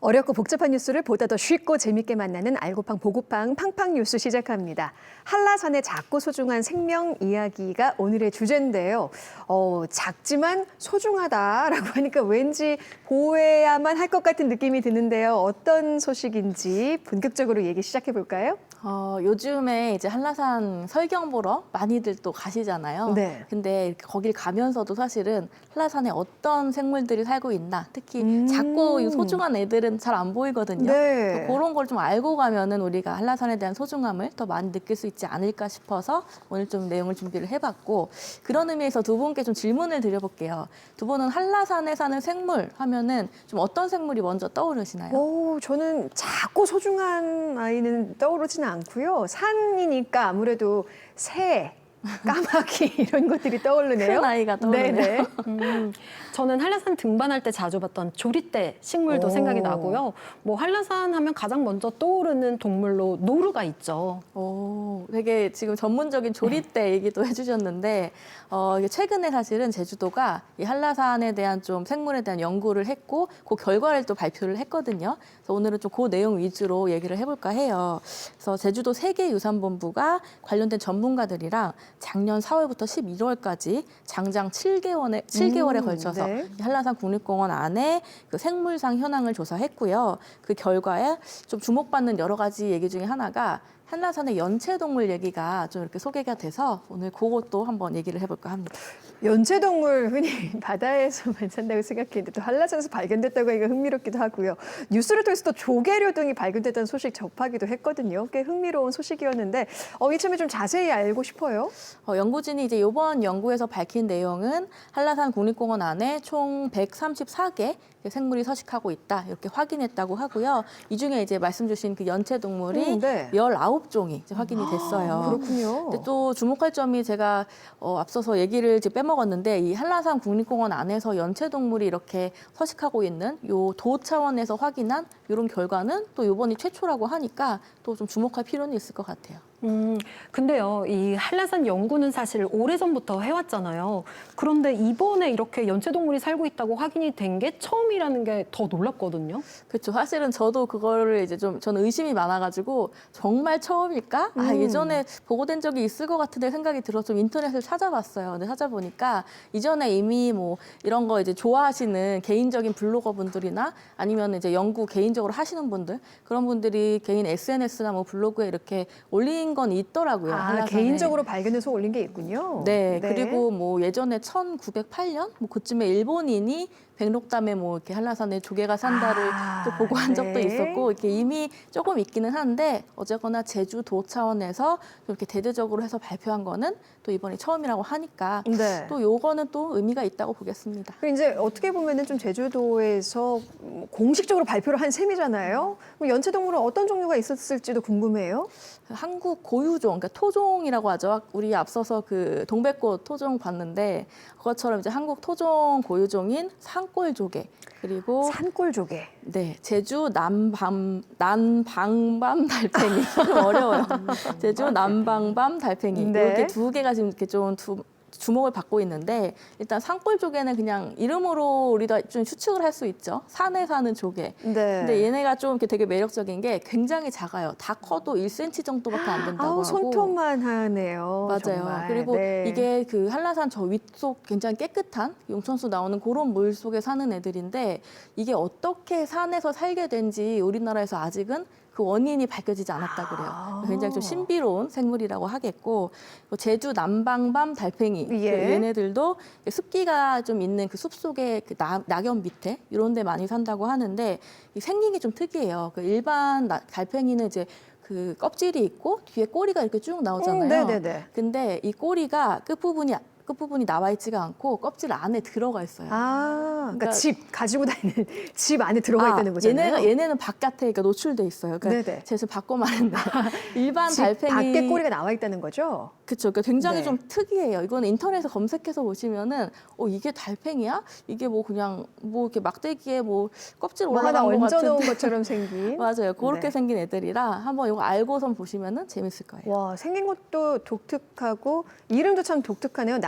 어렵고 복잡한 뉴스를 보다 더 쉽고 재밌게 만나는 알고팡 보고팡 팡팡 뉴스 시작합니다. 한라산의 작고 소중한 생명 이야기가 오늘의 주제인데요. 작지만 소중하다라고 하니까 왠지 보호해야만 할 것 같은 느낌이 드는데요. 어떤 소식인지 본격적으로 얘기 시작해 볼까요? 요즘에 이제 한라산 설경 보러 많이들 또 가시잖아요. 네. 근데 이렇게 거길 가면서도 사실은 한라산에 어떤 생물들이 살고 있나, 특히 작고 이 소중한 애들은 잘 안 보이거든요. 네. 그래서 그런 걸 좀 알고 가면은 우리가 한라산에 대한 소중함을 더 많이 느낄 수 있지 않을까 싶어서 오늘 좀 내용을 준비를 해봤고, 그런 의미에서 두 분께 좀 질문을 드려볼게요. 두 분은 한라산에 사는 생물 하면은 좀 어떤 생물이 먼저 떠오르시나요? 저는 작고 소중한 아이는 떠오르지는 않고요. 산이니까 아무래도 새, 까마귀 이런 것들이 떠오르네요. 큰 아이가 떠오르네요. 네네. 저는 한라산 등반할 때 자주 봤던 조리대 식물도 오. 생각이 나고요. 뭐 한라산 하면 가장 먼저 떠오르는 동물로 노루가 있죠. 오, 되게 지금 전문적인 조리대 얘기도 해주셨는데, 이게 최근에 사실은 제주도가 이 한라산에 대한 좀 생물에 대한 연구를 했고, 그 결과를 또 발표를 했거든요. 그래서 오늘은 좀 그 내용 위주로 얘기를 해볼까 해요. 그래서 제주도 세계유산본부가 관련된 전문가들이랑 작년 4월부터 11월까지 장장 7개월에 걸쳐서 네. 이 한라산 국립공원 안에 그 생물상 현황을 조사했고요. 그 결과에 좀 주목받는 여러 가지 얘기 중에 하나가 한라산의 연체동물 얘기가 좀 이렇게 소개가 돼서 오늘 그것도 한번 얘기를 해볼까 합니다. 연체동물 흔히 바다에서만 산다고 생각했는데 또 한라산에서 발견됐다고 하니까 흥미롭기도 하고요. 뉴스를 통해서 또 조개류 등이 발견됐다는 소식 접하기도 했거든요. 꽤 흥미로운 소식이었는데 이참에 좀 자세히 알고 싶어요. 연구진이 이제 이번 연구에서 밝힌 내용은 한라산 국립공원 안에 총 134개 생물이 서식하고 있다 이렇게 확인했다고 하고요. 이 중에 이제 말씀 주신 그 연체동물이 네. 19종이 이제 확인이 됐어요. 그렇군요. 근데 또 주목할 점이 제가 앞서서 얘기를 이제 빼먹었는데 이 한라산 국립공원 안에서 연체동물이 이렇게 서식하고 있는 요 도 차원에서 확인한 이런 결과는 또 이번이 최초라고 하니까 또 좀 주목할 필요는 있을 것 같아요. 근데요, 이 한라산 연구는 사실 오래전부터 해왔잖아요. 그런데 이번에 이렇게 연체동물이 살고 있다고 확인이 된 게 처음이라는 게 더 놀랍거든요. 그렇죠. 사실은 저도 그거를 이제 좀 저는 의심이 많아가지고 정말 처음일까? 예전에 보고된 적이 있을 것 같은데 생각이 들어서 좀 인터넷을 찾아봤어요. 근데 찾아보니까 이전에 이미 뭐 이런 거 이제 좋아하시는 개인적인 블로거 분들이나 아니면 이제 연구 개인적으로 하시는 분들 그런 분들이 개인 SNS나 뭐 블로그에 이렇게 올린 건 있더라고요. 한라산에. 개인적으로 발견해서 올린 게 있군요. 네, 그리고 뭐 예전에 1908년 뭐 그쯤에 일본인이 백록담에 뭐 이렇게 한라산에 조개가 산다를 또 보고한 적도 네. 있었고 이렇게 이미 조금 있기는 한데 어쨌거나 제주도 차원에서 좀 이렇게 대대적으로 해서 발표한 거는 또 이번이 처음이라고 하니까 네. 또 요거는 또 의미가 있다고 보겠습니다. 그 이제 어떻게 보면은 좀 제주도에서 공식적으로 발표를 한 셈이잖아요. 그럼 연체동물은 어떤 종류가 있었을지도 궁금해요. 한국 고유종, 그러니까 토종이라고 하죠. 우리 앞서서 그 동백꽃 토종 봤는데 그것처럼 이제 한국 토종 고유종인 산골조개 그리고 산골조개. 네, 제주 난방밤 달팽이 좀 어려워요. 제주 난방밤 달팽이 네. 이렇게 두 개가 지금 이렇게 좀 주목을 받고 있는데 일단 산골 조개는 그냥 이름으로 우리가 좀 추측을 할 수 있죠. 산에 사는 조개. 네. 근데 얘네가 좀 이렇게 되게 매력적인 게 굉장히 작아요. 다 커도 1cm 정도밖에 안 된다고 하고. 손톱만 하네요. 맞아요. 정말. 그리고 네. 이게 그 한라산 저 윗속 굉장히 깨끗한 용천수 나오는 그런 물 속에 사는 애들인데 이게 어떻게 산에서 살게 된지 우리나라에서 아직은 그 원인이 밝혀지지 않았다 그래요. 굉장히 좀 신비로운 생물이라고 하겠고 제주 남방밤 달팽이 예. 그 얘네들도 습기가 좀 있는 그 숲속의 그 낙엽 밑에 이런 데 많이 산다고 하는데 이 생긴 게 좀 특이해요. 그 일반 달팽이는 이제 그 껍질이 있고 뒤에 꼬리가 이렇게 쭉 나오잖아요. 네네네. 근데 이 꼬리가 끝부분이 나와 있지가 않고 껍질 안에 들어가 있어요. 그러니까 집 가지고 다니는 집 안에 들어가 있다는 거잖아요. 얘네는 바깥에 그러니까 노출돼 있어요. 그러니까 네네. 제가 지금 바꿔 말했는데 일반 집 달팽이 밖에 꼬리가 나와 있다는 거죠. 그렇죠. 그러니까 굉장히 네. 좀 특이해요. 이거는 인터넷에 검색해서 보시면은 이게 달팽이야? 이게 뭐 그냥 뭐 이렇게 막대기에 뭐 껍질 뭐 하나 올라간 것 얹어놓은 같은데 것처럼 생긴. 맞아요. 그렇게 네. 생긴 애들이라 한번 이거 알고선 보시면은 재밌을 거예요. 와, 생긴 것도 독특하고 이름도 참 독특하네요.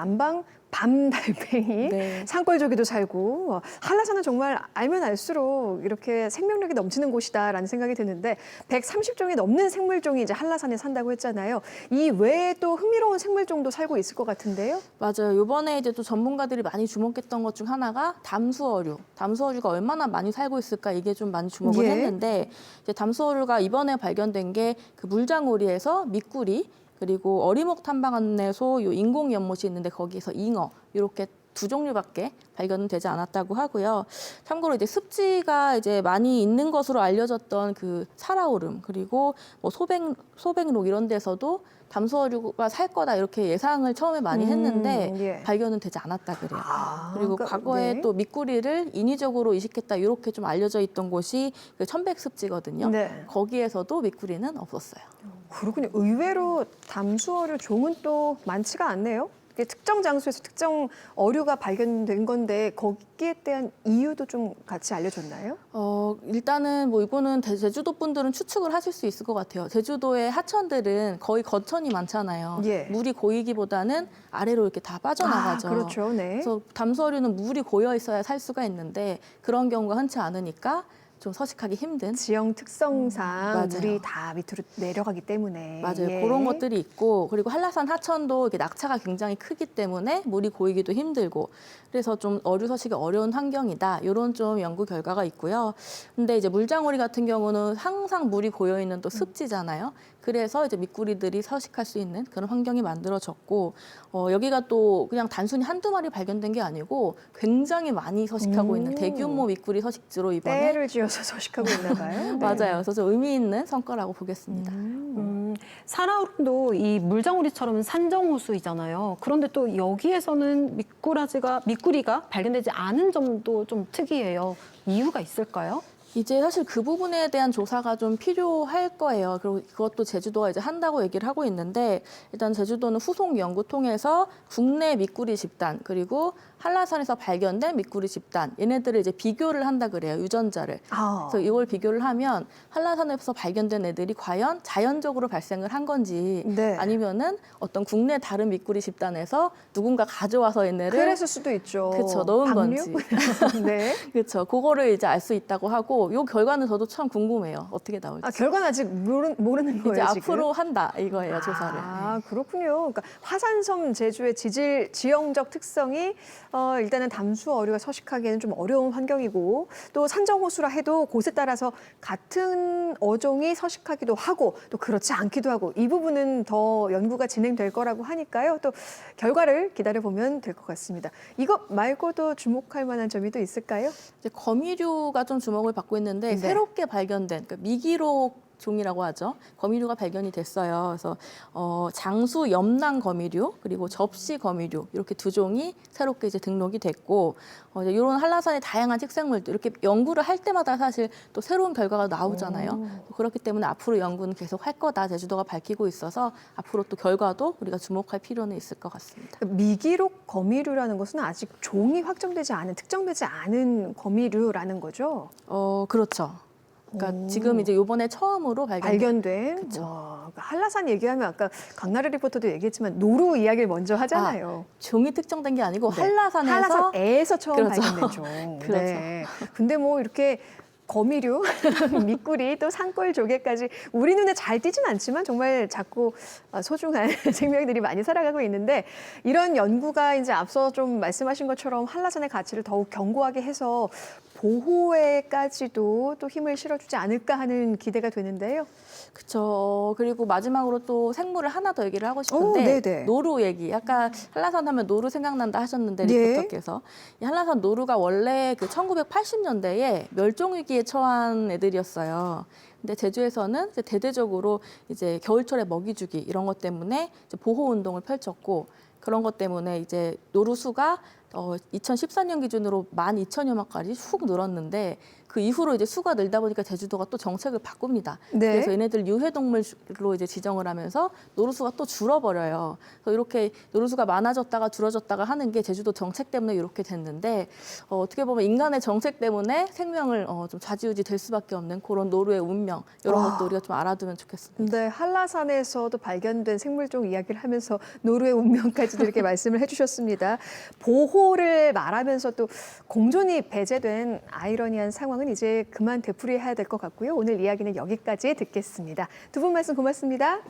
밤달팽이, 네. 산골조개도 살고 한라산은 정말 알면 알수록 이렇게 생명력이 넘치는 곳이다라는 생각이 드는데 130종이 넘는 생물종이 이제 한라산에 산다고 했잖아요. 이 외에 또 흥미로운 생물종도 살고 있을 것 같은데요. 맞아요. 이번에 이제 또 전문가들이 많이 주목했던 것 중 하나가 담수어류. 담수어류가 얼마나 많이 살고 있을까 이게 좀 많이 주목을 예. 했는데 이제 담수어류가 이번에 발견된 게 그 물장오리에서 미꾸리 그리고 어리목 탐방안내소 요 인공 연못이 있는데 거기에서 잉어 이렇게 두 종류밖에 발견은 되지 않았다고 하고요. 참고로 이제 습지가 이제 많이 있는 것으로 알려졌던 그 살아오름 그리고 뭐 소백록 이런 데서도 담수어류가 살 거다 이렇게 예상을 처음에 많이 했는데 예. 발견은 되지 않았다 그래요. 아, 그리고 그러니까, 과거에 네. 또 미꾸리를 인위적으로 이식했다 이렇게 좀 알려져 있던 곳이 그 천백습지거든요. 네. 거기에서도 미꾸리는 없었어요. 그렇군요. 의외로 담수어류 종은 또 많지가 않네요. 이게 특정 장소에서 특정 어류가 발견된 건데 거기에 대한 이유도 좀 같이 알려줬나요? 일단은 뭐 이거는 제주도 분들은 추측을 하실 수 있을 것 같아요. 제주도의 하천들은 거의 거천이 많잖아요. 예. 물이 고이기보다는 아래로 이렇게 다 빠져나가죠. 아, 그렇죠. 네. 그래서 담수어류는 물이 고여 있어야 살 수가 있는데 그런 경우가 흔치 않으니까 좀 서식하기 힘든 지형 특성상 맞아요. 물이 다 밑으로 내려가기 때문에 맞아요. 예. 그런 것들이 있고 그리고 한라산 하천도 이렇게 낙차가 굉장히 크기 때문에 물이 고이기도 힘들고 그래서 좀 어류 서식이 어려운 환경이다. 이런 좀 연구 결과가 있고요. 근데 이제 물장오리 같은 경우는 항상 물이 고여 있는 또 습지잖아요. 그래서 이제 미꾸리들이 서식할 수 있는 그런 환경이 만들어졌고 여기가 또 그냥 단순히 한두 마리 발견된 게 아니고 굉장히 많이 서식하고 있는 대규모 미꾸리 서식지로 이번에 때를 지어서 서식하고 있나 봐요. 네. 맞아요. 그래서 좀 의미 있는 성과라고 보겠습니다. 살아오름도 이 물장오리처럼 산정호수이잖아요. 그런데 또 여기에서는 미꾸리가 발견되지 않은 점도 좀 특이해요. 이유가 있을까요? 이제 사실 그 부분에 대한 조사가 좀 필요할 거예요. 그리고 그것도 제주도가 이제 한다고 얘기를 하고 있는데 일단 제주도는 후속 연구 통해서 국내 미꾸리 집단 그리고 한라산에서 발견된 미꾸리 집단 얘네들을 이제 비교를 한다 그래요. 유전자를. 아, 그래서 이걸 비교를 하면 한라산에서 발견된 애들이 과연 자연적으로 발생을 한 건지 네. 아니면은 어떤 국내 다른 미꾸리 집단에서 누군가 가져와서 얘네를 그랬을 수도 있죠. 그쵸, 넣은 방류? 건지. 네. 그렇죠. 그거를 이제 알 수 있다고 하고 요 결과는 저도 참 궁금해요. 어떻게 나올지. 아, 결과는 아직 모르는 거예요, 이제 지금? 앞으로 한다 이거예요, 조사를. 아, 그렇군요. 그러니까 화산섬 제주의 지형적 특성이 일단은 담수 어류가 서식하기에는 좀 어려운 환경이고 또 산정호수라 해도 곳에 따라서 같은 어종이 서식하기도 하고 또 그렇지 않기도 하고 이 부분은 더 연구가 진행될 거라고 하니까요. 또 결과를 기다려보면 될 것 같습니다. 이것 말고도 주목할 만한 점이 또 있을까요? 이제 거미류가 좀 주목을 받고 있는데 네. 새롭게 발견된 그러니까 미기록 종이라고 하죠. 거미류가 발견이 됐어요. 그래서 장수 염낭 거미류 그리고 접시 거미류 이렇게 두 종이 새롭게 이제 등록이 됐고 이제 이런 한라산의 다양한 특생물들 이렇게 연구를 할 때마다 사실 또 새로운 결과가 나오잖아요. 그렇기 때문에 앞으로 연구는 계속 할 거다 제주도가 밝히고 있어서 앞으로 또 결과도 우리가 주목할 필요는 있을 것 같습니다. 미기록 거미류라는 것은 아직 종이 확정되지 않은 특정되지 않은 거미류라는 거죠. 그렇죠. 그러니까 오. 지금 이제 이번에 처음으로 발견된 그쵸. 와, 한라산 얘기하면 아까 강나래 리포터도 얘기했지만 노루 이야기를 먼저 하잖아요. 종이 특정된 게 아니고 네. 한라산에서 한라산에서 처음 그렇죠. 발견된 종. 그렇죠. 네. 근데 뭐 이렇게 거미류, 미꾸리, 또 산골 조개까지 우리 눈에 잘 띄진 않지만 정말 작고 소중한 생명들이 많이 살아가고 있는데 이런 연구가 이제 앞서 좀 말씀하신 것처럼 한라산의 가치를 더욱 견고하게 해서 보호에까지도 또 힘을 실어주지 않을까 하는 기대가 되는데요. 그렇죠. 그리고 마지막으로 또 생물을 하나 더 얘기를 하고 오, 싶은데 네네. 노루 얘기. 아까 한라산 하면 노루 생각난다 하셨는데 네. 리포터께서 이 한라산 노루가 원래 그 1980년대에 멸종 위기에 처한 애들이었어요. 근데 제주에서는 이제 대대적으로 이제 겨울철에 먹이 주기 이런 것 때문에 이제 보호 운동을 펼쳤고 그런 것 때문에 이제 노루 수가 2014년 기준으로 12,000여 마리까지 훅 늘었는데 그 이후로 이제 수가 늘다 보니까 제주도가 또 정책을 바꿉니다. 네. 그래서 얘네들 유해동물로 이제 지정을 하면서 노루수가 또 줄어버려요. 그래서 이렇게 노루수가 많아졌다가 줄어졌다가 하는 게 제주도 정책 때문에 이렇게 됐는데 어떻게 보면 인간의 정책 때문에 생명을 좀 좌지우지 될 수밖에 없는 그런 노루의 운명 이런 와. 것도 우리가 좀 알아두면 좋겠습니다. 네, 한라산에서도 발견된 생물종 이야기를 하면서 노루의 운명까지도 이렇게 말씀을 해주셨습니다. 보호를 말하면서 또 공존이 배제된 아이러니한 상황은 이제 그만 되풀이해야 될 것 같고요. 오늘 이야기는 여기까지 듣겠습니다. 두 분 말씀 고맙습니다.